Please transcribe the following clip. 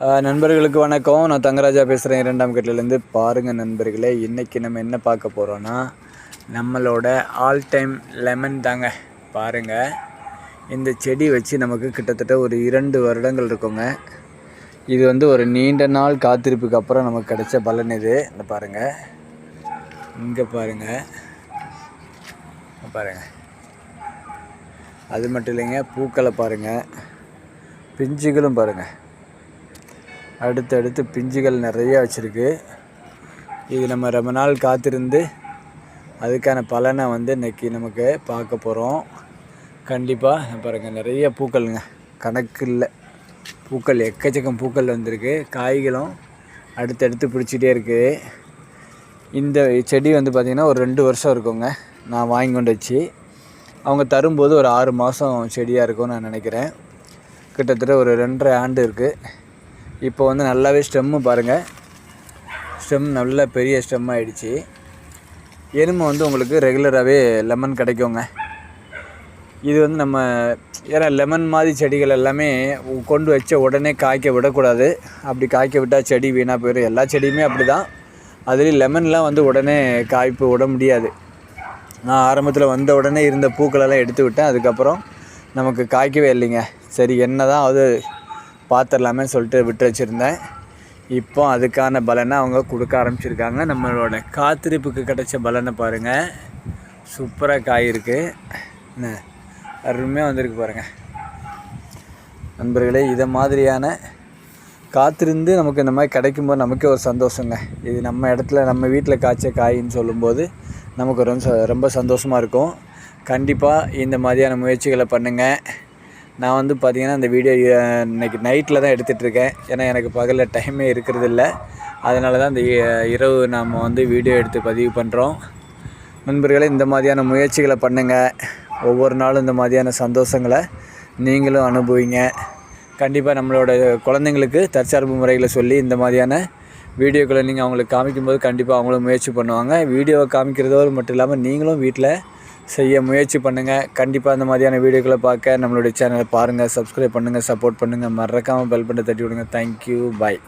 நண்பர்களுக்கு வணக்கம். நான் தங்கராஜா பேசுகிறேன், 2ஆம் கட்டிலேருந்து. பாருங்கள் நண்பர்களே, இன்றைக்கி நம்ம என்ன பார்க்க போகிறோன்னா, நம்மளோட ஆல் டைம் லெமன் தாங்க. பாருங்கள், இந்த செடி வச்சு நமக்கு கிட்டத்தட்ட ஒரு 2 வருடங்கள் இருக்குங்க. இது ஒரு நீண்ட நாள் காத்திருப்புக்கு அப்புறம் நமக்கு கிடைச்ச பலன் இது. இந்த பாருங்கள், இங்கே பாருங்கள், பாருங்கள். அது மட்டும் இல்லைங்க, பூக்களை பாருங்கள், பிஞ்சுகளும் பாருங்கள், அடுத்தடுத்து பிஞ்சுகள் நிறைய வச்சுருக்கு. இது நம்ம ரொம்ப நாள் காத்திருந்து அதுக்கான பலனை இன்றைக்கி நமக்கு பார்க்க போகிறோம். கண்டிப்பாக பாருங்கள், நிறைய பூக்கள்ங்க, கணக்கு இல்லை. பூக்கள் எக்கச்சக்கம் பூக்கள் வந்திருக்கு. காய்களும் அடுத்தடுத்து பிடிச்சிட்டே இருக்குது. இந்த செடி பார்த்திங்கன்னா ஒரு 2 வருஷம் இருக்குங்க. நான் வாங்கி கொண்டு வச்சு அவங்க தரும்போது ஒரு 6 மாதம் செடியாக இருக்கும்னு நான் நினைக்கிறேன். கிட்டத்தட்ட ஒரு 2.5 ஆண்டு இருக்குது. இப்போ நல்லாவே ஸ்டெம்மு பாருங்கள், ஸ்டெம் நல்ல பெரிய ஸ்டெம் ஆகிடுச்சு. எருமை உங்களுக்கு ரெகுலராகவே லெமன் கிடைக்குங்க. இது நம்ம ஏன்னா லெமன் மாதிரி செடிகள் எல்லாமே கொண்டு வச்ச உடனே காய்க்க விடக்கூடாது. அப்படி காய்க்க விட்டால் செடி வீணாக போயிடும். எல்லா செடியுமே அப்படி தான். அதுலேயும் லெமன்லாம் உடனே காய்ப்பு விட முடியாது. நான் ஆரம்பத்தில் வந்த உடனே இருந்த பூக்களெல்லாம் எடுத்து விட்டேன். அதுக்கப்புறம் நமக்கு காய்க்கவே இல்லைங்க. சரி, என்ன தான் அது பார்த்துடலாமே சொல்லிட்டு விட்டு வச்சுருந்தேன். இப்போ அதுக்கான பலனை அவங்க கொடுக்க ஆரம்பிச்சிருக்காங்க. நம்மளோட காத்திருப்புக்கு கிடைச்ச பலனை பாருங்கள். சூப்பராக காய் இருக்குது, என்ன அருமையாக வந்திருக்கு பாருங்கள் நண்பர்களே. இதை மாதிரியான காத்திருந்து நமக்கு இந்த மாதிரி கிடைக்கும்போது நமக்கே ஒரு சந்தோஷங்க. இது நம்ம இடத்துல நம்ம வீட்டில் காய்ச்ச காயின்னு சொல்லும்போது நமக்கு ரொம்ப சந்தோஷமாக இருக்கும். கண்டிப்பாக இந்த மாதிரியான முயற்சிகளை பண்ணுங்கள். நான் பார்த்திங்கன்னா இந்த வீடியோ இன்றைக்கி நைட்டில் தான் எடுத்துகிட்ருக்கேன். ஏன்னா எனக்கு பகலில் டைமே இருக்கிறதில்ல. அதனால தான் இந்த இரவு நாம் வீடியோ எடுத்து பதிவு பண்ணுறோம். நண்பர்களே, இந்த மாதிரியான முயற்சிகளை பண்ணுங்கள். ஒவ்வொரு நாளும் இந்த மாதிரியான சந்தோஷங்களை நீங்களும் அனுபவிங்க. கண்டிப்பாக நம்மளோட குழந்தைங்களுக்கு தற்சார்பு முறைகளை சொல்லி இந்த மாதிரியான வீடியோக்களை நீங்கள் அவங்களுக்கு காமிக்கும்போது கண்டிப்பாக அவங்களும் முயற்சி பண்ணுவாங்க. வீடியோவை காமிக்கிறதோடு மட்டும் இல்லாமல் நீங்களும் வீட்டில் செய்ய முயற்சி பண்ணுங்கள். கண்டிப்பாக அந்த மாதிரியான வீடியோக்களை பார்க்க நம்மளுடைய சேனலை பாருங்கள், சப்ஸ்கிரைப் பண்ணுங்கள், சப்போர்ட் பண்ணுங்கள். மறக்காமல் பெல் பட்டனை தட்டி விடுங்க. தேங்க்யூ, பாய்.